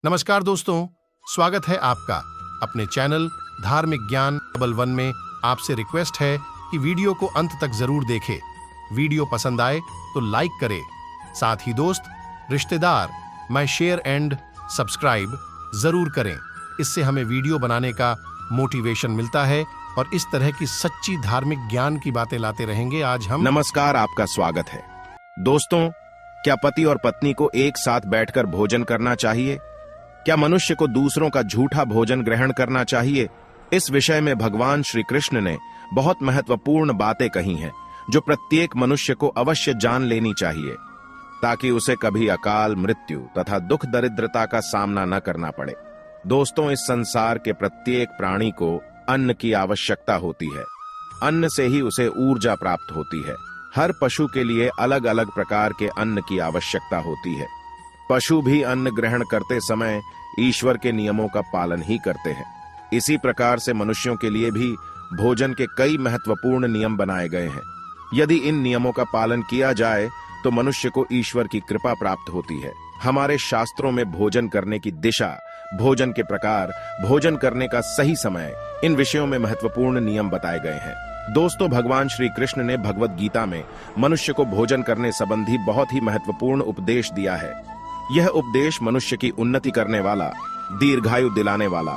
नमस्कार दोस्तों, स्वागत है आपका अपने चैनल धार्मिक ज्ञान डबल वन में। आपसे रिक्वेस्ट है कि वीडियो को अंत तक जरूर देखें। वीडियो पसंद आए तो लाइक करें, साथ ही दोस्त, रिश्तेदार में शेयर एंड सब्सक्राइब जरूर करें। इससे हमें वीडियो बनाने का मोटिवेशन मिलता है और इस तरह की सच्ची धार्मिक ज्ञान की बातें लाते रहेंगे। आज हम नमस्कार, आपका स्वागत है। दोस्तों, क्या पति और पत्नी को एक साथ बैठकर भोजन करना चाहिए? क्या मनुष्य को दूसरों का झूठा भोजन ग्रहण करना चाहिए? इस विषय में भगवान श्री कृष्ण ने बहुत महत्वपूर्ण बातें कही हैं, जो प्रत्येक मनुष्य को अवश्य जान लेनी चाहिए, ताकि उसे कभी अकाल मृत्यु तथा दुख दरिद्रता का सामना न करना पड़े। दोस्तों, इस संसार के प्रत्येक प्राणी को अन्न की आवश्यकता होती है। अन्न से ही उसे ऊर्जा प्राप्त होती है। हर पशु के लिए अलग अलग प्रकार के अन्न की आवश्यकता होती है। पशु भी अन्न ग्रहण करते समय ईश्वर के नियमों का पालन ही करते हैं। इसी प्रकार से मनुष्यों के लिए भी भोजन के कई महत्वपूर्ण नियम बनाए गए हैं। यदि इन नियमों का पालन किया जाए तो मनुष्य को ईश्वर की कृपा प्राप्त होती है। हमारे शास्त्रों में भोजन करने की दिशा, भोजन के प्रकार, भोजन करने का सही समय, इन विषयों में महत्वपूर्ण नियम बताए गए हैं। दोस्तों, भगवान श्री कृष्ण ने भगवद गीता में मनुष्य को भोजन करने संबंधी बहुत ही महत्वपूर्ण उपदेश दिया है। यह उपदेश मनुष्य की उन्नति करने वाला, दीर्घायु दिलाने वाला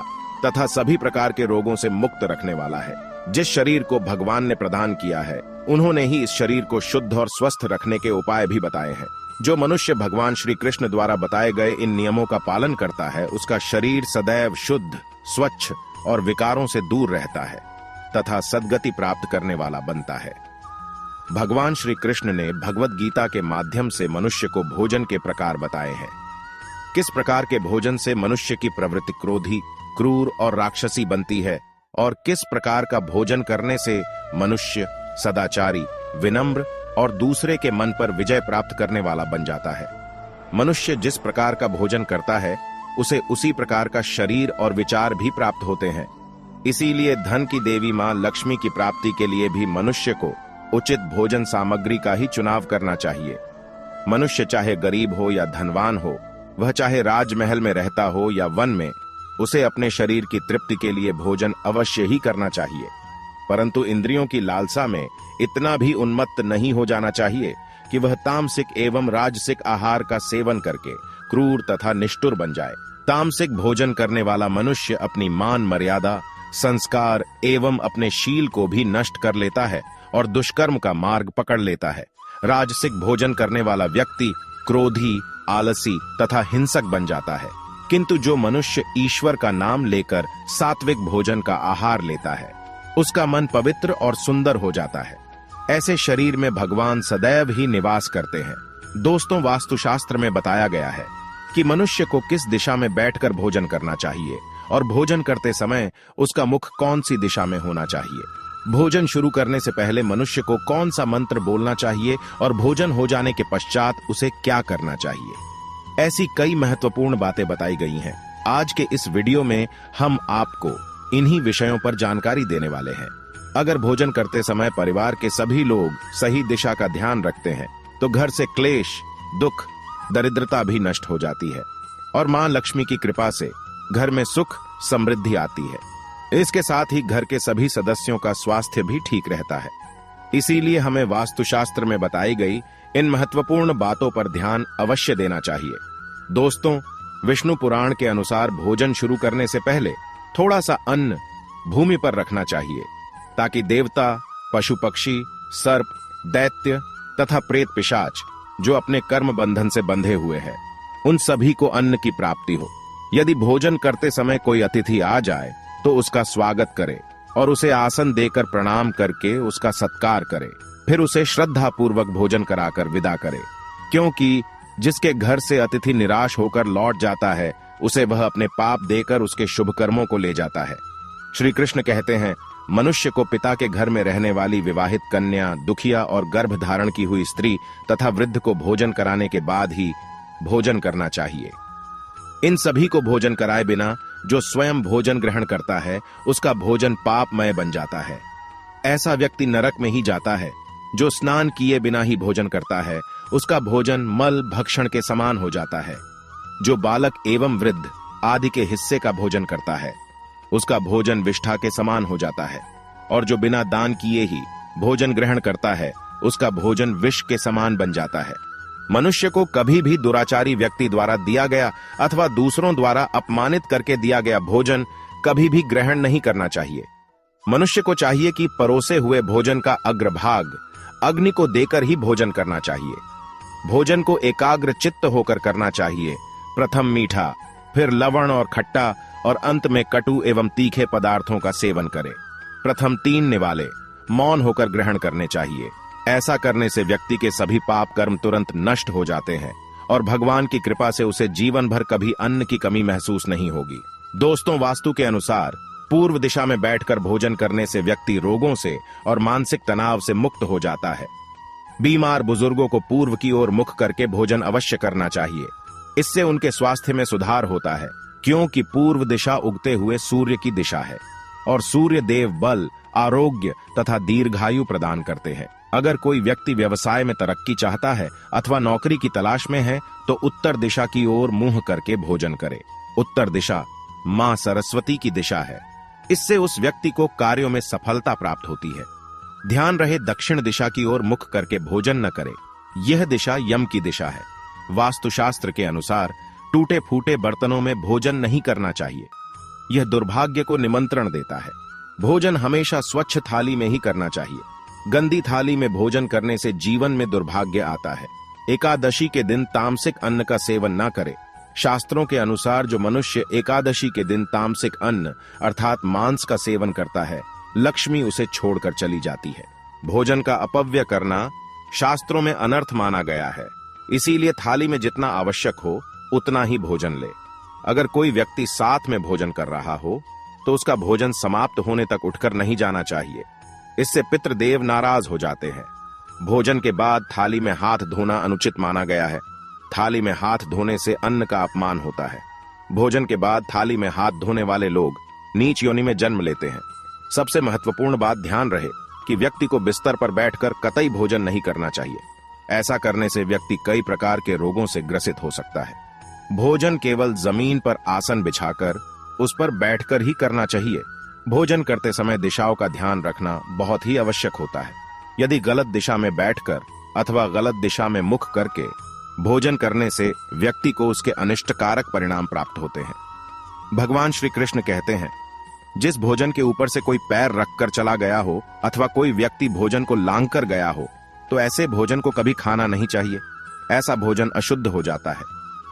तथा सभी प्रकार के रोगों से मुक्त रखने वाला है। जिस शरीर को भगवान ने प्रदान किया है, उन्होंने ही इस शरीर को शुद्ध और स्वस्थ रखने के उपाय भी बताए हैं। जो मनुष्य भगवान श्री कृष्ण द्वारा बताए गए इन नियमों का पालन करता है, उसका शरीर सदैव शुद्ध, स्वच्छ और विकारों से दूर रहता है तथा सद्गति प्राप्त करने वाला बनता है। भगवान श्री कृष्ण ने भगवद गीता के माध्यम से मनुष्य को भोजन के प्रकार बताए हैं। किस प्रकार के भोजन से मनुष्य की प्रवृत्ति क्रोधी, क्रूर और राक्षसी बनती है और किस प्रकार का भोजन करने से मनुष्य सदाचारी, विनम्र और दूसरे के मन पर विजय प्राप्त करने वाला बन जाता है। मनुष्य जिस प्रकार का भोजन करता है, उसे उसी प्रकार का शरीर और विचार भी प्राप्त होते हैं। इसीलिए धन की देवी मां लक्ष्मी की प्राप्ति के लिए भी मनुष्य को उचित भोजन सामग्री का ही चुनाव करना चाहिए। मनुष्य चाहे गरीब हो या धनवान हो, वह चाहे राजमहल में रहता हो या वन में, उसे अपने शरीर की तृप्ति के लिए भोजन अवश्य ही करना चाहिए। परंतु इंद्रियों की लालसा में इतना भी उन्मत्त नहीं हो जाना चाहिए कि वह तामसिक एवं राजसिक आहार का सेवन करके क्रूर तथा निष्ठुर बन जाए। तामसिक भोजन करने वाला मनुष्य अपनी मान मर्यादा, संस्कार एवं अपने शील को भी नष्ट कर लेता है और दुष्कर्म का मार्ग पकड़ लेता है। राजसिक भोजन करने वाला व्यक्ति क्रोधी, आलसी तथा हिंसक बन जाता है। किंतु जो मनुष्य ईश्वर का नाम लेकर सात्विक भोजन का आहार लेता है, उसका मन पवित्र और सुंदर हो जाता है। ऐसे शरीर में भगवान सदैव ही निवास करते हैं। दोस्तों, वास्तुशास्त्र में बताया गया है कि मनुष्य को किस दिशा में बैठकर भोजन करना चाहिए और भोजन करते समय उसका मुख कौन सी दिशा में होना चाहिए। भोजन शुरू करने से पहले मनुष्य को कौन सा मंत्र बोलना चाहिए और भोजन हो जाने के पश्चात उसे क्या करना चाहिए। ऐसी कई महत्वपूर्ण बातें बताई गई हैं। आज के इस वीडियो में हम आपको इन्हीं विषयों पर जानकारी देने वाले हैं। अगर भोजन करते समय परिवार के सभी लोग सही दिशा का ध्यान रखते हैं, तो घर से क्लेश, दुख, दरिद्रता भी नष्ट हो जाती है और मां लक्ष्मी की कृपा से घर में सुख समृद्धि आती है। इसके साथ ही घर के सभी सदस्यों का स्वास्थ्य भी ठीक रहता है। इसीलिए हमें वास्तुशास्त्र में बताई गई इन महत्वपूर्ण बातों पर ध्यान अवश्य देना चाहिए। दोस्तों, विष्णु पुराण के अनुसार भोजन शुरू करने से पहले थोड़ा सा अन्न भूमि पर रखना चाहिए, ताकि देवता, पशु पक्षी, सर्प, दैत्य तथा प्रेत पिशाच जो अपने कर्म बंधन से बंधे हुए हैं, उन सभी को अन्न की प्राप्ति हो। यदि भोजन करते समय कोई अतिथि आ जाए तो उसका स्वागत करे और उसे आसन देकर प्रणाम करके उसका सत्कार करे। फिर उसे श्रद्धा पूर्वक भोजन कराकर विदा करे, क्योंकि जिसके घर से अतिथि निराश होकर लौट जाता है, उसे वह अपने पाप देकर उसके शुभ कर्मों को ले जाता है। श्री कृष्ण कहते हैं, मनुष्य को पिता के घर में रहने वाली विवाहित कन्या, दुखिया और गर्भ धारण की हुई स्त्री तथा वृद्ध को भोजन कराने के बाद ही भोजन करना चाहिए। इन सभी को भोजन कराए बिना जो स्वयं भोजन ग्रहण करता है, उसका भोजन पापमय बन जाता है। ऐसा व्यक्ति नरक में ही जाता है। जो स्नान किए बिना ही भोजन करता है, उसका भोजन मल भक्षण के समान हो जाता है। जो बालक एवं वृद्ध आदि के हिस्से का भोजन करता है उसका भोजन विष्ठा के समान हो जाता है, और जो बिना दान किए ही भोजन ग्रहण करता है उसका भोजन विष के समान बन जाता है। मनुष्य को कभी भी दुराचारी व्यक्ति द्वारा दिया गया अथवा दूसरों द्वारा अपमानित करके दिया गया भोजन कभी भी ग्रहण नहीं करना चाहिए। मनुष्य को चाहिए कि परोसे हुए भोजन का अग्रभाग अग्नि को देकर ही भोजन करना चाहिए। भोजन को एकाग्र चित्त होकर करना चाहिए। प्रथम मीठा, फिर लवण और खट्टा, और अंत में कटु एवं तीखे पदार्थों का सेवन करे। प्रथम 3 निवाले मौन होकर ग्रहण करने चाहिए। ऐसा करने से व्यक्ति के सभी पाप कर्म तुरंत नष्ट हो जाते हैं और भगवान की कृपा से उसे जीवन भर कभी अन्न की कमी महसूस नहीं होगी। दोस्तों, वास्तु के अनुसार पूर्व दिशा में बैठकर भोजन करने से व्यक्ति रोगों से और मानसिक तनाव से मुक्त हो जाता है। बीमार बुजुर्गों को पूर्व की ओर मुख करके भोजन अवश्य करना चाहिए। इससे उनके स्वास्थ्य में सुधार होता है, क्योंकि पूर्व दिशा उगते हुए सूर्य की दिशा है और सूर्य देव बल, आरोग्य तथा दीर्घायु प्रदान करते हैं। अगर कोई व्यक्ति व्यवसाय में तरक्की चाहता है अथवा नौकरी की तलाश में है तो उत्तर दिशा की ओर मुंह करके भोजन करे। उत्तर दिशा मां सरस्वती की दिशा है। इससे उस व्यक्ति को कार्यों में सफलता प्राप्त होती है। ध्यान रहे, दक्षिण दिशा की ओर मुख करके भोजन न करे। यह दिशा यम की दिशा है। वास्तुशास्त्र के अनुसार टूटे फूटे बर्तनों में भोजन नहीं करना चाहिए। यह दुर्भाग्य को निमंत्रण देता है। भोजन हमेशा स्वच्छ थाली में ही करना चाहिए। गंदी थाली में भोजन करने से जीवन में दुर्भाग्य आता है। एकादशी के दिन तामसिक अन्न का सेवन न करे। शास्त्रों के अनुसार जो मनुष्य एकादशी के दिन तामसिक अन्न अर्थात मांस का सेवन करता है, लक्ष्मी उसे छोड़कर चली जाती है। भोजन का अपव्यय करना शास्त्रों में अनर्थ माना गया है। इसीलिए थाली में जितना आवश्यक हो उतना ही भोजन ले। अगर कोई व्यक्ति साथ में भोजन कर रहा हो तो उसका भोजन समाप्त होने तक उठकर नहीं जाना चाहिए। इससे पितृदेव नाराज हो जाते हैं। भोजन के बाद थाली में हाथ धोना अनुचित माना गया है। थाली में हाथ धोने से अन्न का अपमान होता है। भोजन के बाद थाली में हाथ धोने वाले लोग नीच योनि में जन्म लेते हैं। सबसे महत्वपूर्ण बात ध्यान रहे कि व्यक्ति को बिस्तर पर बैठकर कतई भोजन नहीं करना चाहिए। ऐसा करने से व्यक्ति कई प्रकार के रोगों से ग्रसित हो सकता है। भोजन केवल जमीन पर आसन बिछाकर उस पर बैठकर ही करना चाहिए। भोजन करते समय दिशाओं का ध्यान रखना बहुत ही आवश्यक होता है। यदि गलत दिशा में बैठकर अथवा गलत दिशा में मुख करके भोजन करने से व्यक्ति को उसके अनिष्टकारक परिणाम प्राप्त होते हैं। भगवान श्री कृष्ण कहते हैं, जिस भोजन के ऊपर से कोई पैर रखकर चला गया हो अथवा कोई व्यक्ति भोजन को लांघकर गया हो तो ऐसे भोजन को कभी खाना नहीं चाहिए। ऐसा भोजन अशुद्ध हो जाता है।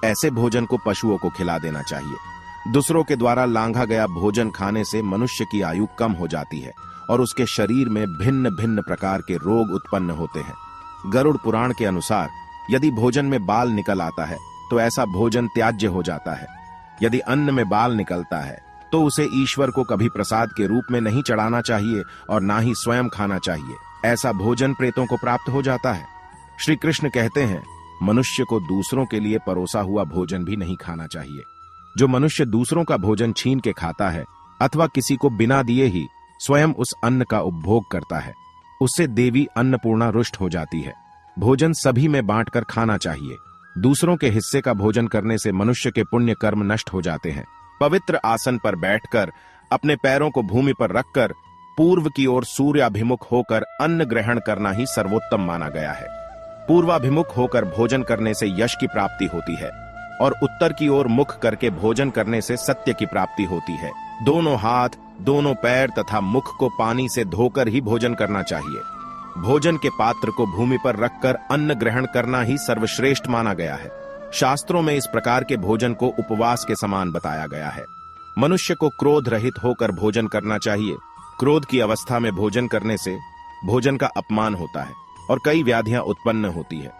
ऐसे भोजन को पशुओं को खिला देना चाहिए। दूसरों के द्वारा लांघा गया भोजन खाने से मनुष्य की आयु कम हो जाती है और उसके शरीर में भिन्न भिन्न प्रकार के रोग उत्पन्न होते हैं। गरुड़ पुराण के अनुसार यदि भोजन में बाल निकल आता है तो ऐसा भोजन त्याज्य हो जाता है। यदि अन्न में बाल निकलता है तो उसे ईश्वर को कभी प्रसाद के रूप में नहीं चढ़ाना चाहिए और ना ही स्वयं खाना चाहिए। ऐसा भोजन प्रेतों को प्राप्त हो जाता है। श्री कृष्ण कहते हैं, मनुष्य को दूसरों के लिए परोसा हुआ भोजन भी नहीं खाना चाहिए। जो मनुष्य दूसरों का भोजन छीन के खाता है अथवा किसी को बिना दिए ही स्वयं उस अन्न का उपभोग करता है, उससे देवी अन्नपूर्णा रुष्ट हो जाती है। भोजन सभी में बांटकर खाना चाहिए। दूसरों के हिस्से का भोजन करने से मनुष्य के पुण्य कर्म नष्ट हो जाते हैं। पवित्र आसन पर बैठकर अपने पैरों को भूमि पर रखकर पूर्व की ओर सूर्याभिमुख होकर अन्न ग्रहण करना ही सर्वोत्तम माना गया है। पूर्वाभिमुख होकर भोजन करने से यश की प्राप्ति होती है और उत्तर की ओर मुख करके भोजन करने से सत्य की प्राप्ति होती है। दोनों हाथ, दोनों पैर तथा मुख को पानी से धोकर ही भोजन करना चाहिए। भोजन के पात्र को भूमि पर रखकर अन्न ग्रहण करना ही सर्वश्रेष्ठ माना गया है। शास्त्रों में इस प्रकार के भोजन को उपवास के समान बताया गया है। मनुष्य को क्रोध रहित होकर भोजन करना चाहिए। क्रोध की अवस्था में भोजन करने से भोजन का अपमान होता है और कई व्याधियां उत्पन्न होती है।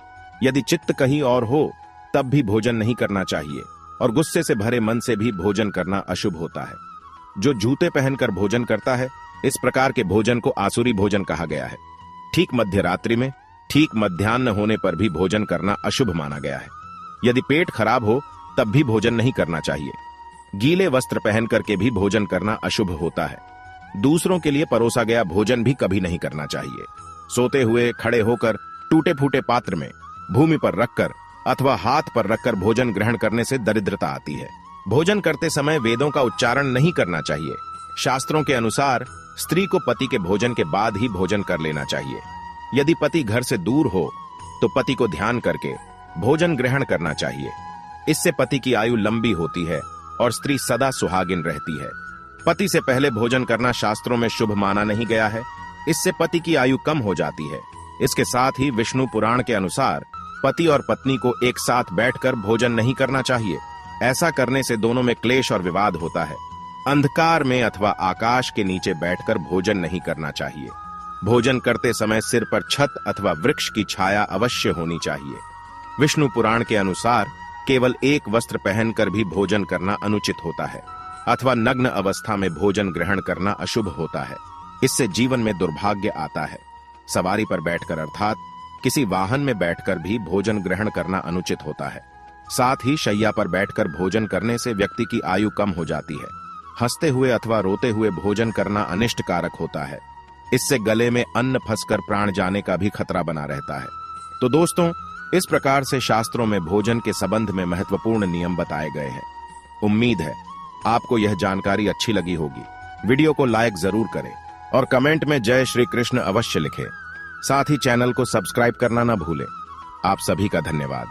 यदि चित्त कहीं और हो तब भी भोजन नहीं करना चाहिए और गुस्से से भरे मन से भी भोजन करना अशुभ होता है। जो जूते पहनकर भोजन करता है, इस प्रकार के भोजन को आसुरी भोजन कहा गया है। ठीक मध्य रात्रि में, ठीक मध्याह्न होने पर भी भोजन करना अशुभ माना गया है। यदि पेट खराब हो तब भी भोजन नहीं करना चाहिए। गीले वस्त्र पहन करके भी भोजन करना अशुभ होता है। दूसरों के लिए परोसा गया भोजन भी कभी नहीं करना चाहिए। सोते हुए, खड़े होकर, टूटे फूटे पात्र में भूमि पर रखकर अथवा हाथ पर रखकर भोजन ग्रहण करने से दरिद्रता आती है। भोजन करते समय वेदों का उच्चारण नहीं करना चाहिए। शास्त्रों के अनुसार स्त्री को पति के भोजन के बाद ही भोजन कर लेना चाहिए। यदि पति घर से दूर हो तो पति को ध्यान करके भोजन ग्रहण करना चाहिए। इससे पति की आयु लंबी होती है और स्त्री सदा सुहागिन रहती है। पति से पहले भोजन करना शास्त्रों में शुभ माना नहीं गया है। इससे पति की आयु कम हो जाती है। इसके साथ ही विष्णु पुराण के अनुसार पति और पत्नी को एक साथ बैठकर भोजन नहीं करना चाहिए। ऐसा करने से दोनों में क्लेश और विवाद होता है। अंधकार में अथवा आकाश के नीचे बैठकर भोजन नहीं करना चाहिए। भोजन करते समय सिर पर छत अथवा वृक्ष की छाया अवश्य होनी चाहिए। विष्णु पुराण के अनुसार केवल एक वस्त्र पहनकर भी भोजन करना अनुचित होता है अथवा नग्न अवस्था में भोजन ग्रहण करना अशुभ होता है। इससे जीवन में दुर्भाग्य आता है। सवारी पर बैठकर अर्थात किसी वाहन में बैठकर भी भोजन ग्रहण करना अनुचित होता है। साथ ही शैया पर बैठकर भोजन करने से व्यक्ति की आयु कम हो जाती है। हंसते हुए अथवा रोते हुए भोजन करना अनिष्ट कारक होता है। इससे गले में अन्न फंसकर प्राण जाने का भी खतरा बना रहता है। तो दोस्तों, इस प्रकार से शास्त्रों में भोजन के संबंध में महत्वपूर्ण नियम बताए गए हैं। उम्मीद है आपको यह जानकारी अच्छी लगी होगी। वीडियो को लाइक जरूर करें और कमेंट में जय श्री कृष्ण अवश्य लिखें। साथ ही चैनल को सब्सक्राइब करना ना भूलें। आप सभी का धन्यवाद।